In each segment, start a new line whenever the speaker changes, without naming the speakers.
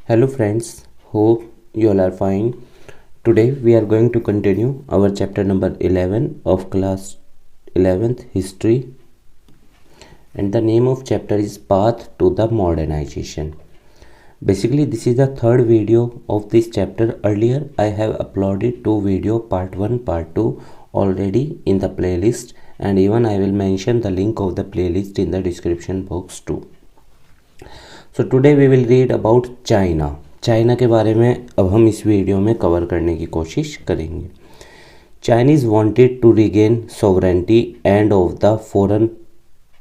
Hello friends, hope you all are fine. Today we are going to continue our chapter number 11 of class 11th history, and the name of chapter is Path to the Modernization. Basically this is the third video of this chapter. Earlier I have uploaded two video, part 1 part 2 already in the playlist, and even I will mention the link of the playlist in the description box too. So today we will read about China के बारे में अब हम इस video में cover करने की कोशिश करेंगे। Chinese wanted to regain sovereignty end of the foreign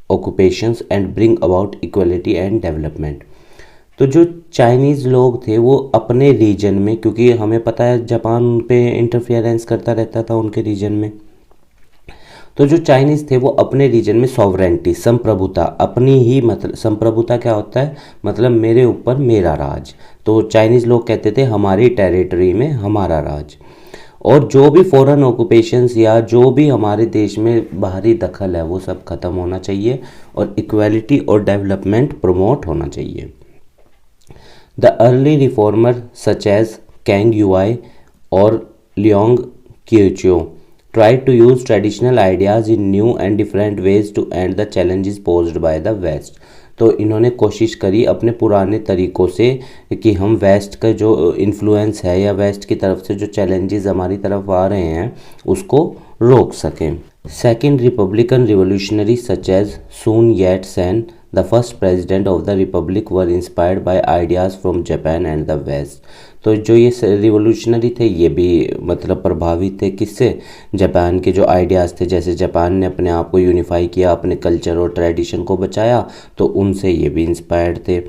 occupations and bring about equality and development. तो जो चाइनीज़ लोग थे वो अपने रीजन में, क्योंकि हमें पता है जापान उन पे इंटरफेरेंस करता रहता था उनके रीजन में, तो जो चाइनीज़ थे वो अपने रीजन में सॉवरेंटी, संप्रभुता, अपनी ही, मतलब संप्रभुता क्या होता है, मतलब मेरे ऊपर मेरा राज। तो चाइनीज़ लोग कहते थे हमारी टेरिटरी में हमारा राज, और जो भी फॉरेन ऑक्यूपेशंस या जो भी हमारे देश में बाहरी दखल है वो सब खत्म होना चाहिए और इक्वालिटी और डेवलपमेंट प्रमोट होना चाहिए। The early reformer such as Kang Youwei और Liang Qichao tried to use traditional ideas in new and different ways to end the challenges posed by the West। तो इन्होंने कोशिश करी अपने पुराने तरीक़ों से कि हम वेस्ट का जो इन्फ्लुएंस है या वेस्ट की तरफ से जो चैलेंजेस हमारी तरफ आ रहे हैं उसको रोक सकें। Second republican revolutionary such as Sun Yat Sen the first president of the republic were inspired by ideas from Japan and the west. तो जो ये रिवोल्यूशनरी थे ये भी मतलब प्रभावित थे किससे, जापान के जो आइडियाज़ थे। जैसे जापान ने अपने आप को यूनिफाई किया, अपने कल्चर और ट्रेडिशन को बचाया, तो उनसे ये भी इंस्पायर्ड थे।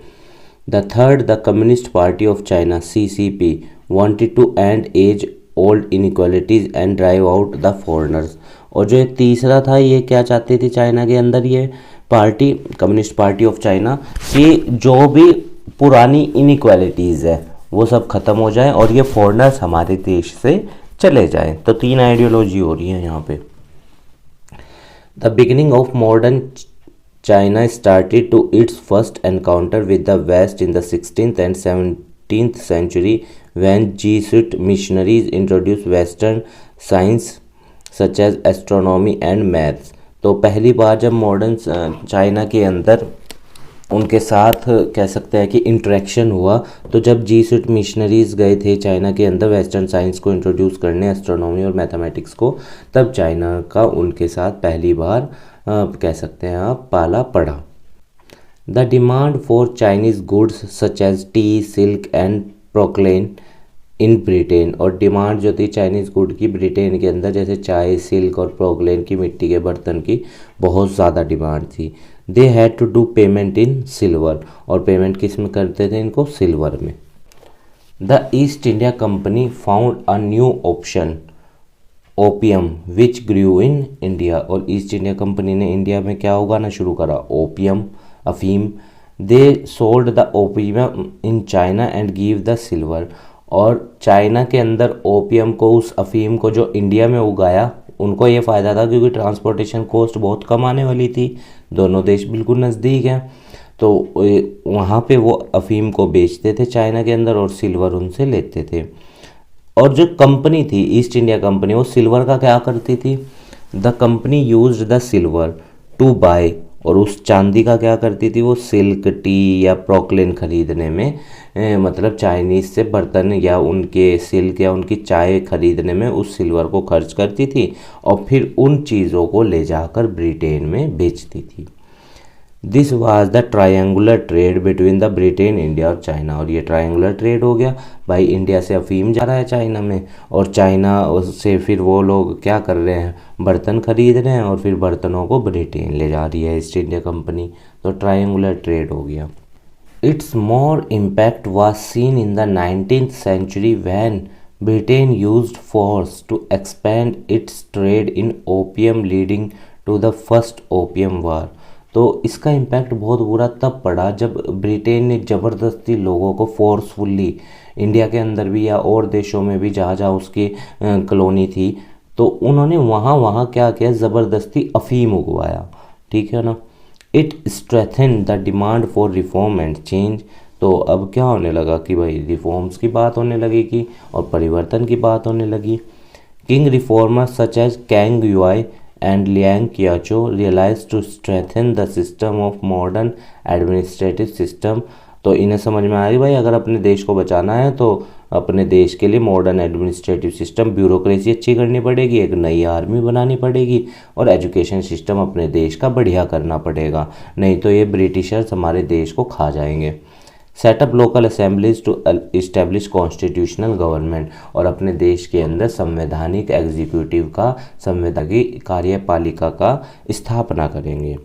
The third, the communist party of China CCP wanted to end age old inequalities and drive out the foreigners. और जो तीसरा था, ये क्या चाहते थे चाइना के अंदर ये party, communist party of China, कि जो भी पुरानी इनइक्वालिटीज़ है वो सब ख़त्म हो जाए और ये फॉरेनर्स हमारे देश से चले जाएं। तो तीन आइडियोलॉजी हो रही है यहाँ पे। The beginning of modern China started to its first encounter with the west in the 16th and 17th century when Jesuit missionaries introduced Western science such as astronomy and maths। तो पहली बार जब modern China के अंदर उनके साथ कह सकते हैं कि इंटरेक्शन हुआ, तो जब जीसुट मिशनरीज गए थे चाइना के अंदर वेस्टर्न साइंस को इंट्रोड्यूस करने, एस्ट्रोनॉमी और मैथमेटिक्स को, तब चाइना का उनके साथ पहली बार कह सकते हैं आप पाला पड़ा। The demand for Chinese goods such as tea, silk and porcelain in Britain. और डिमांड जो थी चाइनीज़ गुड की ब्रिटेन के अंदर, जैसे चाय, सिल्क और प्रोक्लेन की, मिट्टी के बर्तन की बहुत ज़्यादा डिमांड थी। They had to do payment in silver, और पेमेंट किस में करते थे इनको, सिल्वर में। The East India company found a new option opium which grew in India. और ईस्ट इंडिया कंपनी ने इंडिया में क्या उगाना शुरू करा, ओपियम, अफीम। They sold the opium in China and give the silver. और चाइना के अंदर ओपियम को, उस अफीम को जो इंडिया में उगाया, उनको ये फ़ायदा था क्योंकि ट्रांसपोर्टेशन कॉस्ट बहुत कम आने वाली थी, दोनों देश बिल्कुल नज़दीक हैं, तो वहाँ पे वो अफीम को बेचते थे चाइना के अंदर और सिल्वर उनसे लेते थे। और जो कंपनी थी ईस्ट इंडिया कंपनी, वो सिल्वर का क्या करती थी, the company used the silver to buy, और उस चांदी का क्या करती थी वो सिल्क, टी या प्रोक्लेन खरीदने में, मतलब चाइनीज़ से बर्तन या उनके सिल्क या उनकी चाय खरीदने में उस सिल्वर को खर्च करती थी और फिर उन चीज़ों को ले जाकर ब्रिटेन में बेचती थी। This was the triangular trade between the Britain, India और चाइना। और ये ट्रायंगुलर ट्रेड हो गया भाई, इंडिया से अफीम जा रहा है चाइना में, और चाइना से फिर वो लोग क्या कर रहे हैं, बर्तन खरीद रहे हैं, और फिर बर्तनों को ब्रिटेन ले जा रही है ईस्ट इंडिया कंपनी। तो ट्रायंगुलर ट्रेड हो गया। Its more impact was seen in the 19th century when Britain used force to expand its trade in opium leading to the first opium war. तो इसका impact बहुत बुरा तब पड़ा जब ब्रिटेन ने ज़बरदस्ती लोगों को फोर्सफुली इंडिया के अंदर भी या और देशों में भी जहाँ जहाँ उसकी कॉलोनी थी, तो उन्होंने वहाँ क्या किया, ज़बरदस्ती अफीम उगवाया, ठीक है ना। It strengthen the demand for reform and change. तो तो अब क्या होने लगा कि भाई रिफॉर्म्स की बात होने लगेगी और परिवर्तन की बात होने लगी। Qing reformers such as Kang Youwei and Liang Qichao realise to strengthen the system of modern administrative system. तो इन्हें समझ में आ रही भाई अगर अपने देश को बचाना है तो अपने देश के लिए मॉडर्न एडमिनिस्ट्रेटिव सिस्टम, ब्यूरोक्रेसी अच्छी करनी पड़ेगी, एक नई आर्मी बनानी पड़ेगी और एजुकेशन सिस्टम अपने देश का बढ़िया करना पड़ेगा, नहीं तो ये ब्रिटिशर्स हमारे देश को खा जाएंगे। Set up local assemblies to establish constitutional government, और अपने देश के अंदर संवैधानिक एग्जीक्यूटिव का, संवैधानिक कार्यपालिका का स्थापना करेंगे।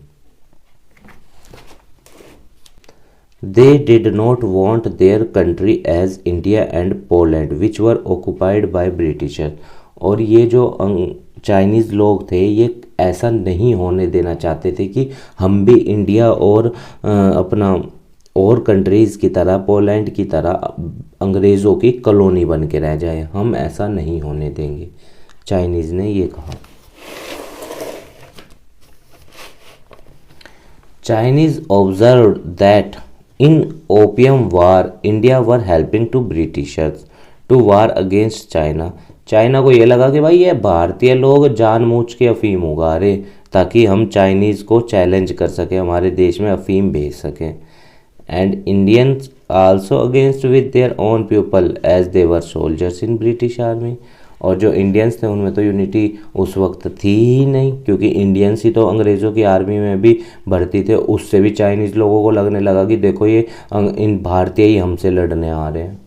They did not want their country as India and Poland, which were occupied by Britishers। और ये जो चाइनीज़ लोग थे ये ऐसा नहीं होने देना चाहते थे कि हम भी इंडिया और अपना और कंट्रीज़ की तरह, पोलैंड की तरह अंग्रेज़ों की कॉलोनी बन के रह जाए, हम ऐसा नहीं होने देंगे, चाइनीज़ ने ये कहा। Chinese observed that in opium war India were helping to Britishers to war against China. China को ये लगा कि भाई ये भारतीय लोग जानबूझ के अफीम उगा रहे ताकि हम चाइनीज़ को चैलेंज कर सकें, हमारे देश में अफीम भेज सकें। And Indians also against with their own people as they were soldiers in British army. और जो इंडियंस थे उनमें तो यूनिटी उस वक्त थी ही नहीं, क्योंकि इंडियंस ही तो अंग्रेज़ों की आर्मी में भी भर्ती थे। उससे भी चाइनीज़ लोगों को लगने लगा कि देखो ये इन भारतीय ही हमसे लड़ने आ रहे हैं।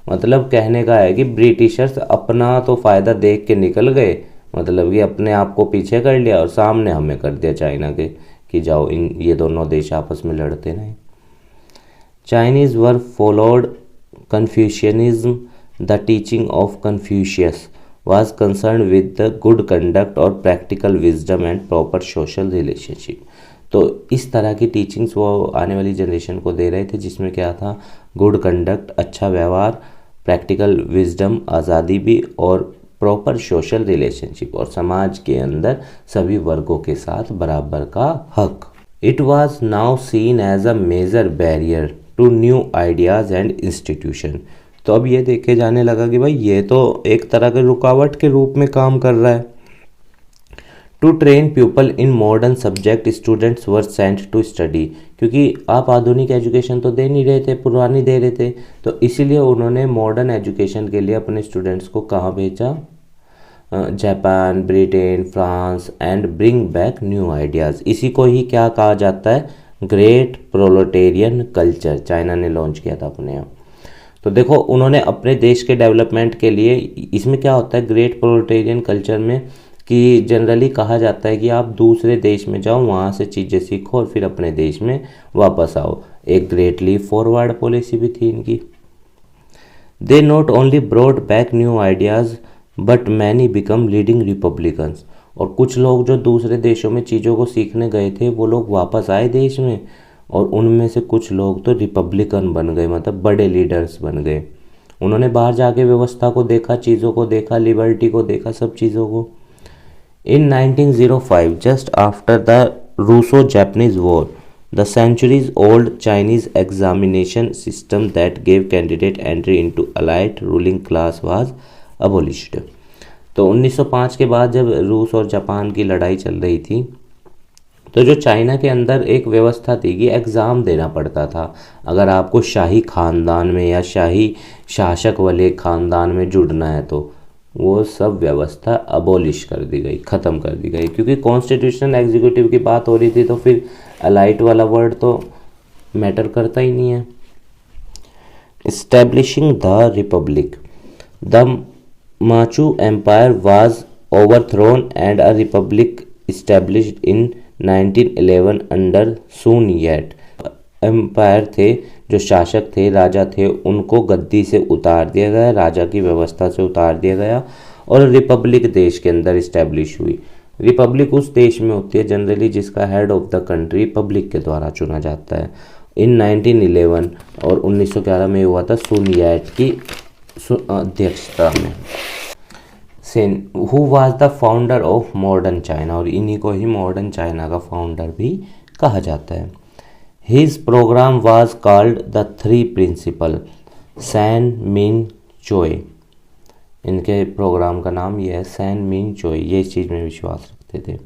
मतलब कहने का है कि ब्रिटिशर्स अपना तो फ़ायदा देख के निकल गए, मतलब कि अपने आप को पीछे कर लिया और सामने हमें कर दिया चाइना के कि जाओ ये दोनों देश आपस में लड़ते नहीं। Chinese were followed Confucianism. The teaching of Confucius was concerned with the good conduct और practical wisdom and proper social relationship। तो इस तरह की टीचिंग्स वो आने वाली जनरेशन को दे रहे थे, जिसमें क्या था, गुड कंडक्ट, अच्छा व्यवहार, प्रैक्टिकल विजडम, आज़ादी भी, और प्रॉपर सोशल रिलेशनशिप, और समाज के अंदर सभी वर्गों के साथ बराबर का हक। It was now seen as a major barrier to new ideas and institution. तो अब ये देखे जाने लगा कि भाई ये तो एक तरह के रुकावट के रूप में काम कर रहा है। To train people in modern subject students were sent to study, क्योंकि आप आधुनिक एजुकेशन तो दे नहीं रहे थे, पुरानी दे रहे थे, तो इसीलिए उन्होंने मॉडर्न एजुकेशन के लिए अपने स्टूडेंट्स को कहाँ भेजा, Japan, Britain, France, and bring back new ideas. इसी को ही क्या कहा जाता है, ग्रेट प्रोलेटेरियन कल्चर चाइना ने लॉन्च किया था अपने यहाँ। तो देखो उन्होंने अपने देश के डेवलपमेंट के लिए, इसमें क्या होता है ग्रेट प्रोलेटेरियन कल्चर में, कि जनरली कहा जाता है कि आप दूसरे देश में जाओ, वहाँ से चीज़ें सीखो और फिर अपने देश में वापस आओ। एक ग्रेट लीप फॉरवर्ड पॉलिसी भी थी इनकी। They not only brought back new ideas but many become leading republicans. और कुछ लोग जो दूसरे देशों में चीज़ों को सीखने गए थे वो लोग वापस आए देश में, और उनमें से कुछ लोग तो रिपब्लिकन बन गए, मतलब बड़े लीडर्स बन गए। उन्होंने बाहर जाके व्यवस्था को देखा, चीज़ों को देखा, लिबर्टी को देखा, सब चीज़ों को। In 1905 just after the Russo Japanese war the centuries old Chinese examination system that gave candidate entry into elite ruling class was abolished. तो 1905 के बाद जब रूस और जापान की लड़ाई चल रही थी, तो जो चाइना के अंदर एक व्यवस्था थी कि एग्ज़ाम देना पड़ता था अगर आपको शाही ख़ानदान में या शाही शासक वाले ख़ानदान में जुड़ना है, तो वो सब व्यवस्था अबोलिश कर दी गई, ख़त्म कर दी गई, क्योंकि कॉन्स्टिट्यूशनल एग्जीक्यूटिव की बात हो रही थी, तो फिर अलाइट वाला वर्ड तो मैटर करता ही नहीं है। Establishing the republic, the Manchu empire was overthrown and a republic established in 1911 under Sun Yat. Empire थे, जो शासक थे, राजा थे, उनको गद्दी से उतार दिया गया, राजा की व्यवस्था से उतार दिया गया, और रिपब्लिक देश के अंदर इस्टेब्लिश हुई। रिपब्लिक उस देश में होती है जनरली जिसका head of the country public के द्वारा चुना जाता है। इन 1911 और 1911 में हुआ था सुन येट की अध्यक्षता में। Sen who was the founder of modern China, और इन्हीं को ही मॉडर्न चाइना का फाउंडर भी कहा जाता है। His program was called the Three Principle, San Min Zhuyi. इनके प्रोग्राम का नाम ये है, सैन मिन चोय। ये इस चीज़ में विश्वास रखते थे।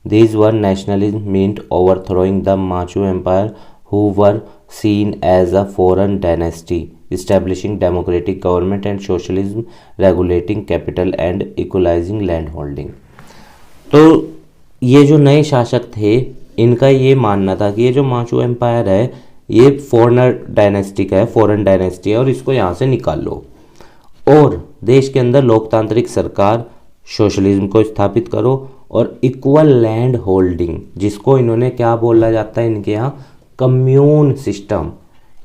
These were nationalism meant overthrowing the Manchu Empire, who were seen as a foreign dynasty, establishing democratic government and socialism, regulating capital and equalizing land holding। तो ये जो नए शासक थे, इनका ये मानना था कि ये जो माचू एम्पायर है ये फॉरेनर डायनेस्टी का है, फॉरेन डायनेस्टी है, और इसको यहाँ से निकाल लो और देश के अंदर लोकतांत्रिक सरकार, सोशलिज्म को स्थापित करो और इक्वल लैंड होल्डिंग, जिसको इन्होंने क्या बोला जाता है इनके यहाँ, कम्यून सिस्टम।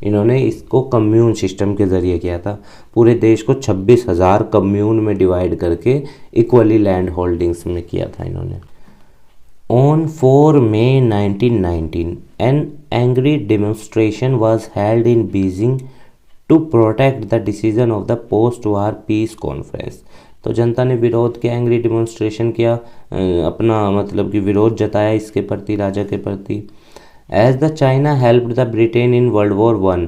इन्होंने इसको कम्यून सिस्टम के ज़रिए किया था। पूरे देश को 26,000 कम्यून में डिवाइड करके इक्वली लैंड होल्डिंग्स में किया था इन्होंने। On 4 May 1919, an angry demonstration was held in Beijing to protect the decision of the post-war peace conference। तो जनता ने विरोध के एंग्री डिमॉन्स्ट्रेशन किया, अपना मतलब कि विरोध जताया इसके प्रति, राजा के प्रति। As the China helped the Britain in World War I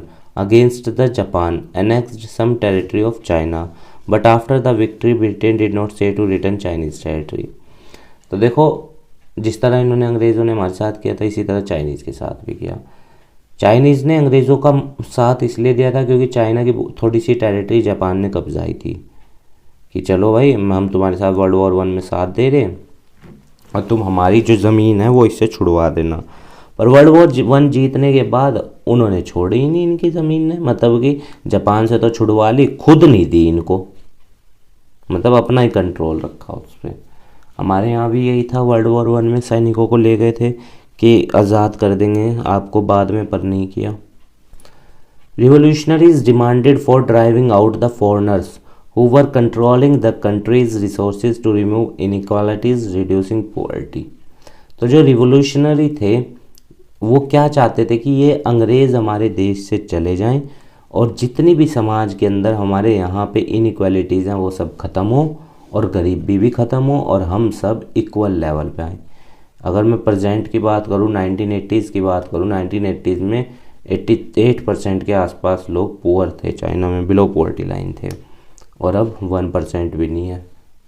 against the Japan, annexed some territory of China, but after the victory Britain did not say to return Chinese territory। तो देखो, जिस तरह इन्होंने अंग्रेज़ों ने हमारे साथ किया था, इसी तरह चाइनीज़ के साथ भी किया। चाइनीज़ ने अंग्रेज़ों का साथ इसलिए दिया था क्योंकि चाइना की थोड़ी सी टेरिटरी जापान ने कब्जाई थी कि चलो भाई, हम तुम्हारे साथ वर्ल्ड वॉर 1 में साथ दे रहे हैं और तुम हमारी जो ज़मीन है वो इससे छुड़वा देना। पर वर्ल्ड वॉर 1 जीतने के बाद उन्होंने छोड़ी ही नहीं इनकी ज़मीन ने, मतलब कि जापान से तो छुड़वा ली, खुद नहीं दी इनको, मतलब अपना ही कंट्रोल रखा उस पर। हमारे यहाँ भी यही था, वर्ल्ड वॉर 1 में सैनिकों को ले गए थे कि आज़ाद कर देंगे आपको, बाद में पर नहीं किया। Revolutionaries demanded for driving out the foreigners who were controlling the country's resources to remove inequalities, reducing poverty. तो जो रिवोल्यूशनरी थे वो क्या चाहते थे कि ये अंग्रेज़ हमारे देश से चले जाएं और जितनी भी समाज के अंदर हमारे यहाँ पे इनइक्वालिटीज़ हैं वो सब ख़त्म हो और गरीबी भी ख़त्म हो और हम सब इक्वल लेवल पे आए। अगर मैं प्रेजेंट की बात करूँ, 1980s की बात करूँ, 1980s में 88% के आसपास लोग पुअर थे, चाइना में बिलो पॉवर्टी लाइन थे, और अब 1% भी नहीं है।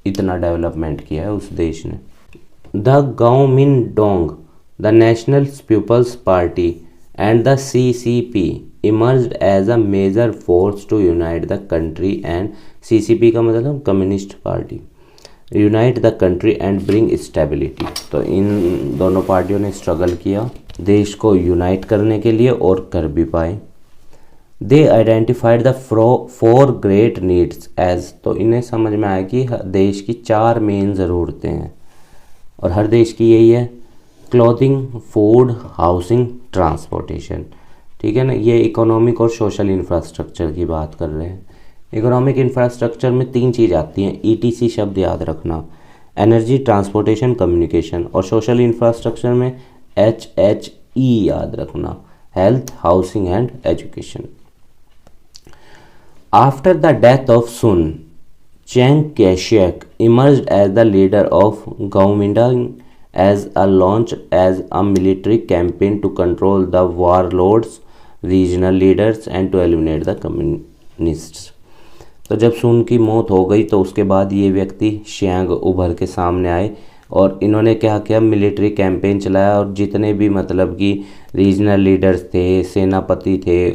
इतना डेवलपमेंट किया है उस देश ने। The Guomindang, the National People's Party and the CCP emerged as a major force to unite the country and CCP का मतलब communist party, unite the country and bring stability. तो इन दोनों पार्टियों ने स्ट्रगल किया देश को यूनाइट करने के लिए और कर भी पाए। They identified the 4 great needs as, तो इन्हें समझ में आया कि देश की 4 मेन ज़रूरतें हैं और हर देश की यही है, क्लॉथिंग, फूड, हाउसिंग, ट्रांसपोर्टेशन। ठीक है ना, ये इकोनॉमिक और सोशल इंफ्रास्ट्रक्चर की बात कर रहे हैं। इकोनॉमिक इंफ्रास्ट्रक्चर में 3 चीज़ आती हैं, ETC शब्द याद रखना, एनर्जी, ट्रांसपोर्टेशन, कम्युनिकेशन, और सोशल इंफ्रास्ट्रक्चर में HHE याद रखना, health, housing and education. After the death of soon, Chiang Kai-shek emerged as the leader of Kuomintang as a launch as a military campaign to control the warlords, regional leaders and to eliminate the communists। तो जब सुन की मौत हो गई तो उसके बाद ये व्यक्ति शियांग उभर के सामने आए और इन्होंने क्या किया, मिलिट्री कैंपेन चलाया और जितने भी मतलब कि रीजनल लीडर्स थे, सेनापति थे,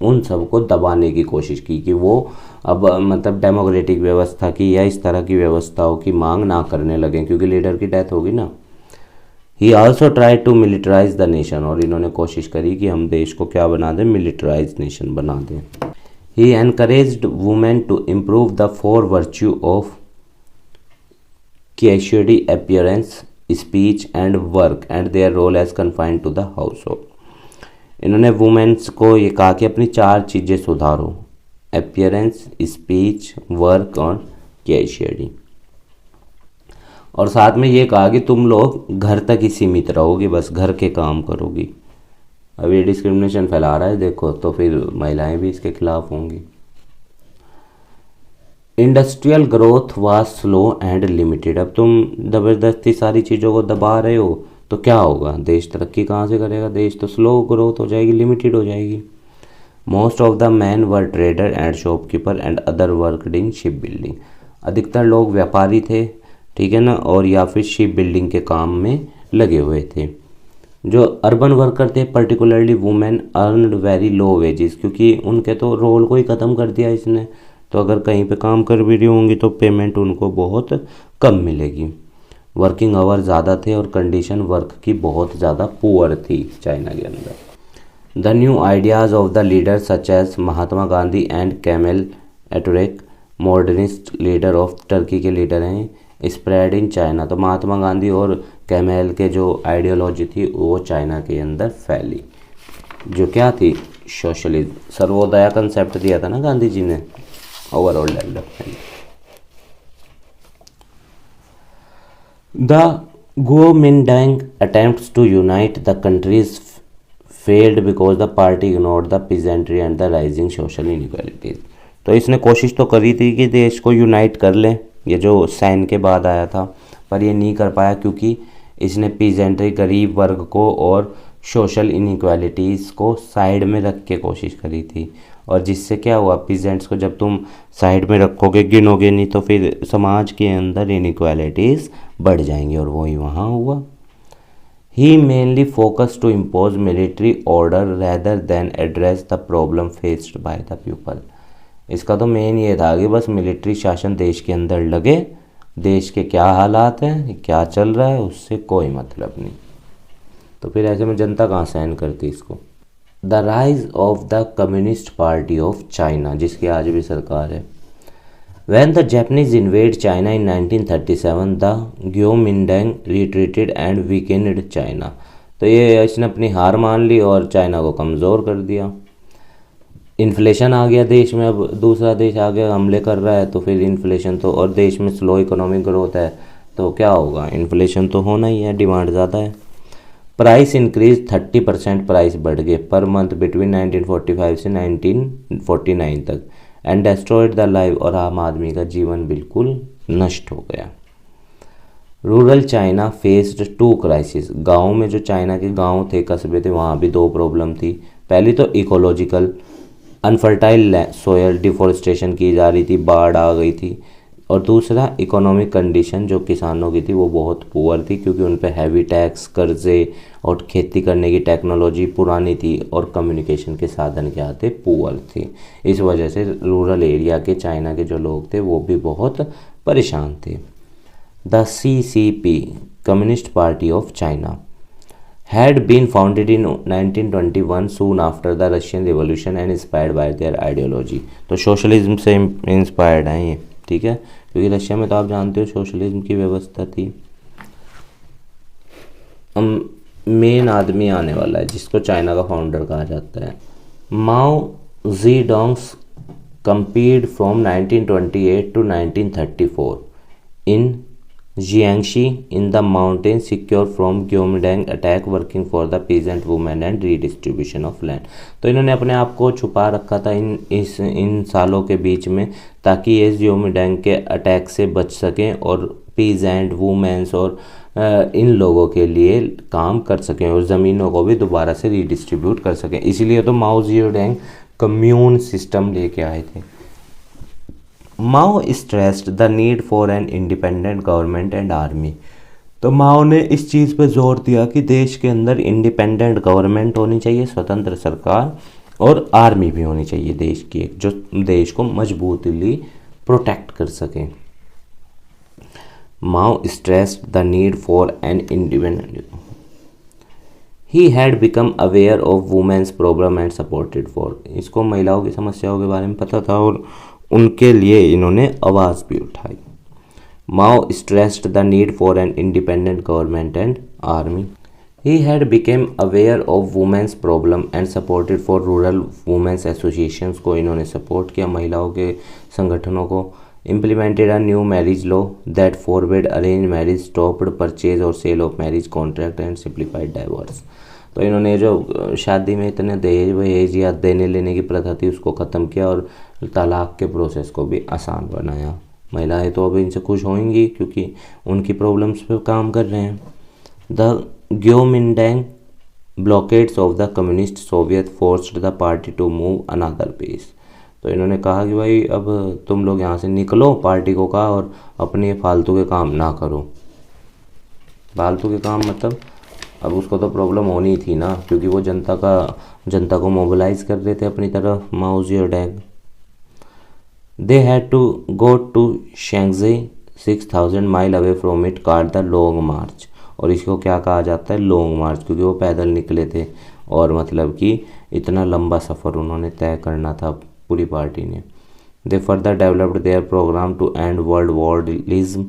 उन सबको दबाने की कोशिश की कि वो अब मतलब डेमोक्रेटिक व्यवस्था की या इस तरह की व्यवस्थाओं की मांग ना करने लगे क्योंकि लीडर की डेथ होगी ना। He also try to militarize the nation, और इन्होंने कोशिश करी कि हम देश को क्या बना दें, मिलिटराइज नेशन बना दें। He encouraged women to improve the 4 virtue of chastity, appearance, speech and work and their role as confined to the household. इन्होंने वुमेन्स को ये कहा कि अपनी 4 चीज़ें सुधारो, अपीयरेंस, स्पीच, वर्क और कैशियडी, और साथ में ये कहा कि तुम लोग घर तक ही सीमित रहोगी, बस घर के काम करोगी। अब ये डिस्क्रिमिनेशन फैला रहा है देखो, तो फिर महिलाएं भी इसके खिलाफ होंगी। Industrial growth was slow and limited, अब तुम ज़बरदस्ती सारी चीज़ों को दबा रहे हो तो क्या होगा, देश तरक्की कहाँ से करेगा, देश तो स्लो ग्रोथ हो जाएगी, लिमिटेड हो जाएगी। Most of the man were trader and shopkeeper and other worked in ship building. अधिकतर लोग व्यापारी थे, ठीक है ना, और या फिर शिप बिल्डिंग के काम में लगे हुए थे। जो अर्बन वर्कर थे particularly women earned very low wages, क्योंकि उनके तो रोल को ही ख़त्म कर दिया इसने, तो अगर कहीं पे काम कर भी रही होंगी तो पेमेंट उनको बहुत कम मिलेगी। वर्किंग आवर ज़्यादा थे और कंडीशन वर्क की बहुत ज़्यादा पुअर थी चाइना के अंदर। The new ideas of the leader such as Mahatma Gandhi and Kemal Ataturk, modernist leader of Turkey के लीडर हैं, स्प्रेड इन चाइना। तो महात्मा गांधी और कैमेल के जो आइडियोलॉजी थी वो चाइना के अंदर फैली, जो क्या थी, सोशलिज्म, सर्वोदया कंसेप्ट दिया था ना गांधी जी ने, overall development. The Kuomintang attempts to unite the countries failed because the party ignored the peasantry and the rising social inequalities. तो इसने कोशिश तो करी थी कि देश को यूनाइट कर ले, ये जो सैन के बाद आया था, पर ये नहीं कर पाया क्योंकि इसने पीजेंट्री, गरीब वर्ग को और सोशल इनइक्वालिटीज़ को साइड में रख के कोशिश करी थी। और जिससे क्या हुआ, पीजेंट्स को जब तुम साइड में रखोगे, गिनोगे नहीं, तो फिर समाज के अंदर इनइक्वालिटीज़ बढ़ जाएंगी, और वही वहाँ हुआ। He mainly focus to impose military order rather than address the problem faced by the people. इसका तो मेन ये था कि बस मिलिट्री शासन देश के अंदर लगे, देश के क्या हालात हैं, क्या चल रहा है, उससे कोई मतलब नहीं। तो फिर ऐसे में जनता कहाँ सहन करती इसको। The rise of the communist party of China, जिसकी आज भी सरकार है। When the Japanese invaded China in 1937, the Kuomintang retreated and weakened China। तो ये इसने अपनी हार मान ली और चाइना को कमज़ोर कर दिया। इन्फ्लेशन आ गया देश में, अब दूसरा देश आ गया हमले कर रहा है, तो फिर इन्फ्लेशन तो, और देश में स्लो इकोनॉमिक ग्रोथ है तो क्या होगा, इन्फ्लेशन तो होना ही है, डिमांड ज़्यादा है। प्राइस इंक्रीज 30% प्राइस बढ़ गए पर मंथ बिटवीन 1945 से 1949 तक, एंड डेस्ट्रॉयड द लाइफ, और आम आदमी का जीवन बिल्कुल नष्ट हो गया। Rural China faced 2 crisis. गाँव में जो चाइना के गांव थे, कस्बे थे, वहाँ भी 2 प्रॉब्लम थी। पहली तो इकोलॉजिकल, अनफर्टाइल सोयल, डिफॉरेस्टेशन की जा रही थी, बाढ़ आ गई थी। और दूसरा इकोनॉमिक कंडीशन जो किसानों की थी वो बहुत पुअर थी, क्योंकि उन पे हैवी टैक्स, कर्जे, और खेती करने की टेक्नोलॉजी पुरानी थी, और कम्युनिकेशन के साधन क्या थे, पुअर थे। इस वजह से रूरल एरिया के चाइना के जो लोग थे वो भी बहुत परेशान थे। The CCP, communist party of China, had been founded in 1921 soon after the Russian Revolution and inspired by their ideology। तो सोशलिज्म से इंस्पायर्ड हैं ये, ठीक है, क्योंकि रशिया में तो आप जानते हो सोशलिज्म की व्यवस्था थी। मेन आदमी आने वाला है जिसको चाइना का फाउंडर कहा जाता है। Mao Zedong's camped from 1928 to 1934 इन Jiangxi in the mountains, secure from Kuomintang attack, working for the peasant women and redistribution of land। तो इन्होंने अपने आप को छुपा रखा था इन सालों के बीच में, ताकि ये Kuomintang के अटैक से बच सकें और पीजेंट वुमेन्स और इन लोगों के लिए काम कर सकें और ज़मीनों को भी दोबारा से रीडिस्ट्रीब्यूट कर सकें। इसीलिए तो माओ ज़ेडोंग कम्यून सिस्टम लेके आए थे। Mao stressed the need for an independent government and army. तो माओ ने इस चीज़ पर जोर दिया कि देश के अंदर इंडिपेंडेंट गवर्नमेंट होनी चाहिए, स्वतंत्र सरकार, और आर्मी भी होनी चाहिए देश की, एक जो देश को मजबूती प्रोटेक्ट कर सके। Mao stressed the need for an independent. He had become aware of womens problem and supported for. इसको महिलाओं की समस्याओं के बारे में पता था और उनके लिए इन्होंने आवाज़ भी उठाई। Mao stressed the need for an independent government and army. He had became aware of womens problem and supported for rural womens associations को इन्होंने सपोर्ट किया, महिलाओं के संगठनों को। Implemented a new marriage law that forbid arrange marriage, stopped purchase और sale of marriage contract and simplified divorce. तो इन्होंने जो शादी में इतने दहेज वहेज या देने लेने की प्रथा थी उसको ख़त्म किया और तलाक के प्रोसेस को भी आसान बनाया। महिलाएं तो अब इनसे खुश होंगी क्योंकि उनकी प्रॉब्लम्स पे काम कर रहे हैं। The Guomindang blockades of the communist Soviet forced the party to move another place. तो इन्होंने कहा कि भाई अब तुम लोग यहाँ से निकलो, पार्टी को कहा, और अपने फालतू के काम ना करो। फालतू के काम मतलब अब उसको तो प्रॉब्लम होनी थी ना, क्योंकि वो जनता को मोबिलाइज कर रहे थे अपनी तरफ, Mao Zedong. They had to go to Shaanxi 6000 mile away from it called the Long March. और इसको क्या कहा जाता है, लॉन्ग मार्च, क्योंकि वो पैदल निकले थे और मतलब कि इतना लंबा सफ़र उन्होंने तय करना था पूरी पार्टी ने। They further developed their programme to end world warlordism,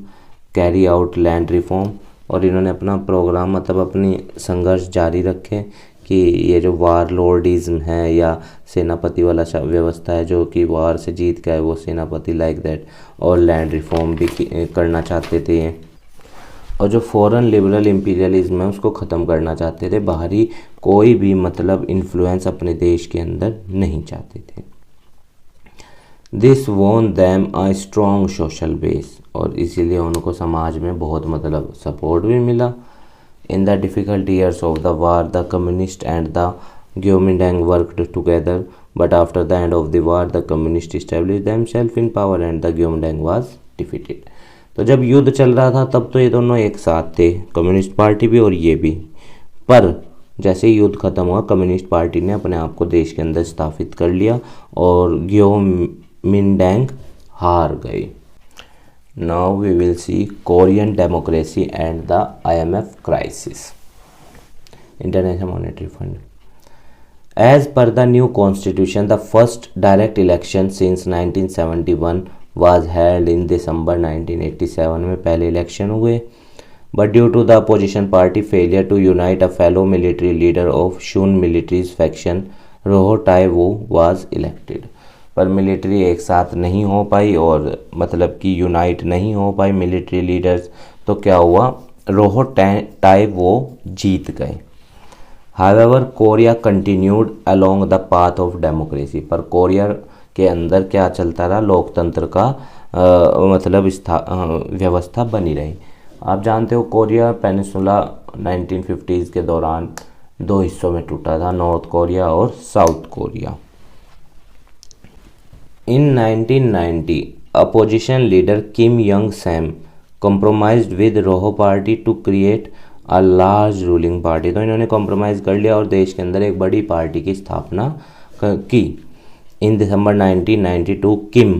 carry out land reform. और इन्होंने अपना प्रोग्राम मतलब अपनी संघर्ष जारी रखे कि ये जो वार लॉर्डिज्म है या सेनापति वाला व्यवस्था है जो कि वार से जीत गया है, वो सेनापति लाइक दैट, और लैंड रिफॉर्म भी करना चाहते थे। और जो फॉरेन लिबरल इंपीरियलिज्म है उसको ख़त्म करना चाहते थे, बाहरी कोई भी मतलब इन्फ्लुएंस अपने देश के अंदर नहीं चाहते थे। This won them a strong social base, और इसीलिए उनको समाज में बहुत मतलब सपोर्ट भी मिला। In the difficult years of the war the communist and the Kuomintang worked together, but after the end of the war the communist established themself in power and the Kuomintang was defeated. तो जब युद्ध चल रहा था तब तो ये दोनों एक साथ थे, कम्युनिस्ट पार्टी भी और ये भी। पर जैसे ही युद्ध खत्म हुआ, कम्युनिस्ट पार्टी ने अपने आप को देश के अंदर स्थापित कर लिया और ग्योमिंडैंग हार गए। Now we will see Korean democracy and the IMF crisis, international monetary fund. As per the new constitution the first direct election since 1971 was held in December 1987 में पहले इलेक्शन हुए, but due to the opposition party failure to unite a fellow military leader of Shun military's faction, रोहो टाई-वो was elected। पर military एक साथ नहीं हो पाई और मतलब कि यूनाइट नहीं हो पाई मिलिट्री लीडर्स, तो क्या हुआ, रोहो टाई-वो जीत गए। However, Korea continued along the path of democracy, पर कोरिया के अंदर क्या चलता रहा, लोकतंत्र का मतलब व्यवस्था बनी रही। आप जानते हो कोरिया पेनिसुला 1950s के दौरान दो हिस्सों में टूटा था, नॉर्थ कोरिया और South Korea. In 1990 opposition leader Kim Young Sam compromised with Roh party to create a large ruling party. तो इन्होंने कॉम्प्रोमाइज़ कर लिया और देश के अंदर एक बड़ी पार्टी की स्थापना की। In December 1992, Kim,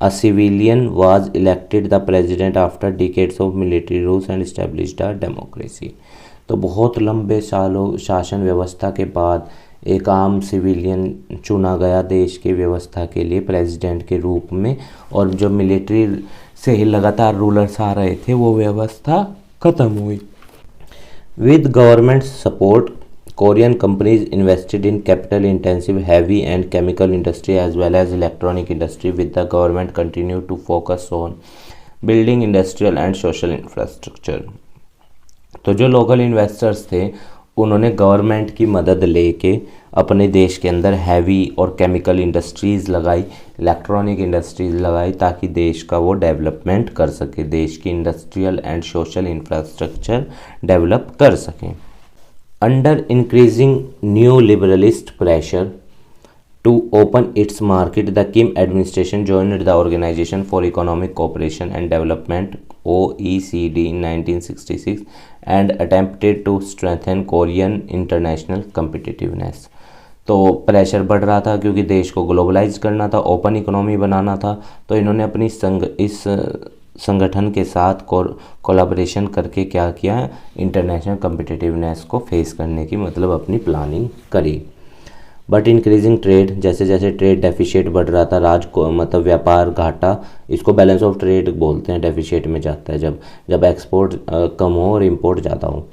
a civilian, was elected the president after decades of military rules and established a democracy। तो बहुत लंबे सालों शासन व्यवस्था के बाद एक आम सिविलियन चुना गया देश के व्यवस्था के लिए प्रेसिडेंट के रूप में, और जो मिलिट्री से ही लगातार रूलर्स आ रहे थे वो व्यवस्था खत्म हुई। With government support, Korean companies invested in capital-intensive heavy and chemical industry as well as electronic industry, with the government continued to focus on building industrial and social infrastructure। तो जो लोकल इन्वेस्टर्स थे उन्होंने government की मदद लेके अपने देश के अंदर हैवी और केमिकल इंडस्ट्रीज़ लगाई, इलेक्ट्रॉनिक इंडस्ट्रीज़ लगाई, ताकि देश का वो डेवलपमेंट कर सके, देश की industrial and social infrastructure develop कर सकें। Under increasing neoliberalist pressure to open its market, the Kim administration joined the Organization for Economic Cooperation and Development (OECD) in 1966 and attempted to strengthen Korean international competitiveness। तो pressure बढ़ रहा था क्योंकि देश को globalise करना था, ओपन इकोनॉमी बनाना था, तो इन्होंने अपनी इस संगठन के साथ कोलैबोरेशन करके क्या किया, इंटरनेशनल कम्पिटिटिवनेस को फेस करने की मतलब अपनी प्लानिंग करी। बट इंक्रीजिंग ट्रेड, जैसे जैसे ट्रेड डेफिशिएट बढ़ रहा था, मतलब व्यापार घाटा, इसको बैलेंस ऑफ ट्रेड बोलते हैं, डेफिशिएट में जाता है जब एक्सपोर्ट कम हो और इंपोर्ट ज़्यादा हो।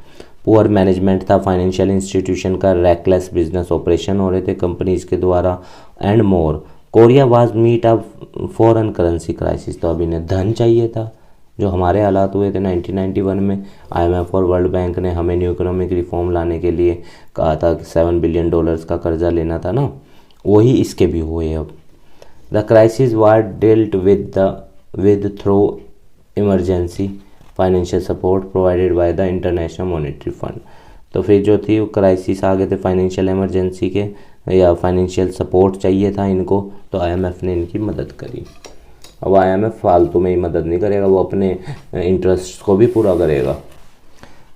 पुअर मैनेजमेंट था फाइनेंशियल इंस्टीट्यूशन का, रैकलेस बिजनेस ऑपरेशन हो रहे थे कंपनीज के द्वारा, and more. Korea was meet a foreign currency crisis, तो अब इन्हें धन चाहिए था, जो हमारे हालात हुए थे 1991 में। IMF और वर्ल्ड बैंक ने हमें न्यू इकोनॉमिक रिफॉर्म लाने के लिए कहा था कि $7 बिलियन का कर्जा लेना था ना, वही इसके भी हुए अब। The crisis war dealt with through emergency financial support provided by the international monetary fund. तो फिर जो थी वो क्राइसिस आ गए थे फाइनेंशियल इमरजेंसी के, या फाइनेंशियल सपोर्ट चाहिए था इनको, तो आईएमएफ ने इनकी मदद करी। अब आईएमएफ फालतू में ही मदद नहीं करेगा, वो अपने इंटरेस्ट को भी पूरा करेगा।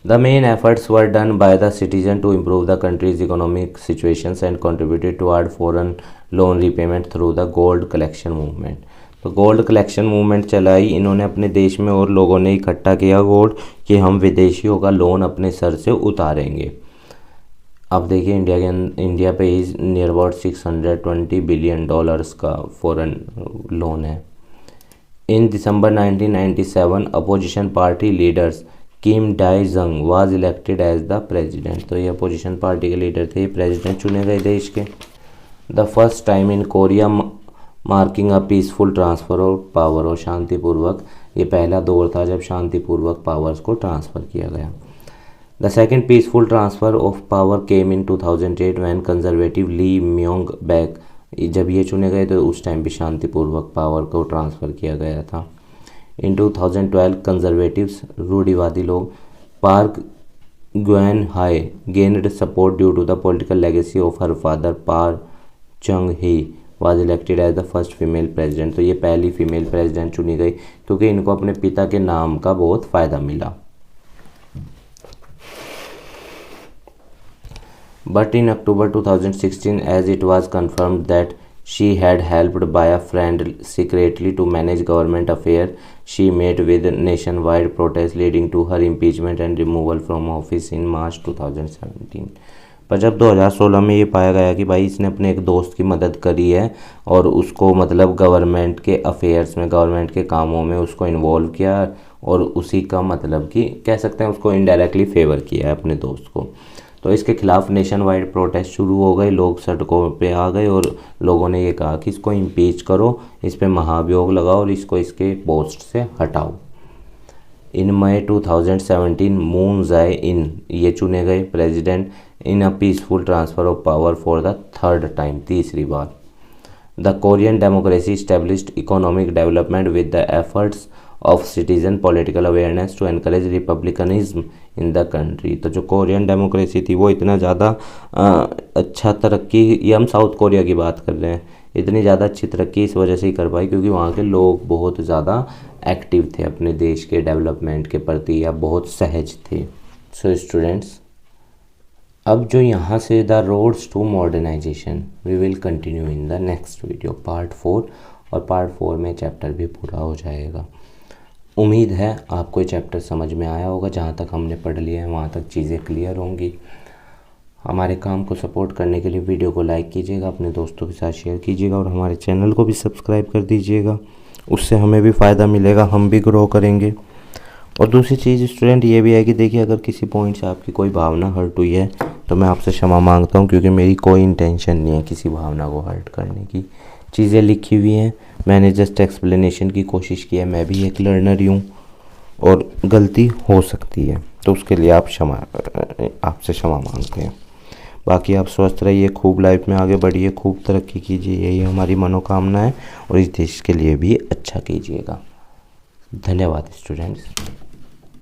The main efforts were done by the citizen to improve the country's economic situations and contributed toward foreign loan repayment through the gold collection movement। तो गोल्ड कलेक्शन मूवमेंट चलाई इन्होंने अपने देश में, और लोगों ने इकट्ठा किया गोल्ड कि हम विदेशियों का लोन अपने सर से उतारेंगे। अब देखिए इंडिया पे इज नियर अबाउट $620 बिलियन का फॉरेन लोन है। In December 1997 opposition party leaders Kim Dae Jung was elected as the president. तो ये अपोजिशन पार्टी के लीडर थे, प्रेसिडेंट चुने गए देश के। The first time in Korea marking a peaceful transfer of power, और शांतिपूर्वक, ये पहला दौर था जब शांतिपूर्वक पावर्स को ट्रांसफ़र किया गया। The second peaceful transfer of power came in 2008 when conservative Lee Myung Bak, जब ये चुने गए तो उस टाइम भी शांतिपूर्वक पावर को ट्रांसफ़र किया गया था। इन 2012 कंजर्वेटिव्स, रूढ़िवादी लोग, Park Geun hye gained support due to the political legacy of her father Park Chung Hee was elected as the first female president. तो ये पहली फीमेल प्रेसिडेंट चुनी गई क्योंकि इनको अपने पिता के नाम का बहुत फ़ायदा मिला। But in October 2016, as it was confirmed that she had helped by a friend secretly to manage government affairs, she met with nationwide protests leading to her impeachment and removal from office in March 2017। पर जब 2016 में ये पाया गया कि भाई इसने अपने एक दोस्त की मदद करी है और उसको मतलब गवर्नमेंट के अफेयर्स में, गवर्नमेंट के कामों में उसको इन्वॉल्व किया, और उसी का मतलब कि कह सकते हैं उसको इनडायरेक्टली फेवर किया है अपने दोस्त को, तो इसके खिलाफ नेशन वाइड प्रोटेस्ट शुरू हो गए, लोग सड़कों पे आ गए और लोगों ने ये कहा कि इसको इम्पीच करो, इस पे महाभियोग लगाओ और इसको इसके पोस्ट से हटाओ। इन मई 2017 मून जाए इन, ये चुने गए president in a peaceful transfer of power for the third time, तीसरी बार। The Korean democracy established economic development with the efforts of citizen political awareness to encourage republicanism in the country. तो जो Korean democracy थी वो इतना ज़्यादा अच्छा तरक्की, ये हम साउथ कोरिया की बात कर रहे हैं, इतनी ज़्यादा अच्छी तरक्की इस वजह से ही कर पाई क्योंकि वहाँ के लोग बहुत ज़्यादा एक्टिव थे अपने देश के डेवलपमेंट के प्रति, या बहुत सहज थे। सो स्टूडेंट्स, अब जो यहाँ से the roads to modernization we will continue in the next video part 4, और पार्ट 4 में चैप्टर भी पूरा हो जाएगा। उम्मीद है आपको ये चैप्टर समझ में आया होगा, जहाँ तक हमने पढ़ लिया है वहाँ तक चीज़ें क्लियर होंगी। हमारे काम को सपोर्ट करने के लिए वीडियो को लाइक कीजिएगा, अपने दोस्तों के साथ शेयर कीजिएगा और हमारे चैनल को भी सब्सक्राइब कर दीजिएगा, उससे हमें भी फ़ायदा मिलेगा, हम भी ग्रो करेंगे। और दूसरी चीज़ स्टूडेंट ये भी है कि देखिए अगर किसी पॉइंट से आपकी कोई भावना हर्ट हुई है तो मैं आपसे क्षमा मांगता हूँ, क्योंकि मेरी कोई इंटेंशन नहीं है किसी भावना को हर्ट करने की। चीज़ें लिखी हुई हैं, मैंने जस्ट एक्सप्लेनेशन की कोशिश की है, मैं भी एक लर्नर ही हूँ और गलती हो सकती है, तो उसके लिए आपसे क्षमा मांगते हैं। बाकी आप स्वस्थ रहिए, खूब लाइफ में आगे बढ़िए, खूब तरक्की कीजिए, यही हमारी मनोकामना है, और इस देश के लिए भी अच्छा कीजिएगा। धन्यवाद स्टूडेंट्स।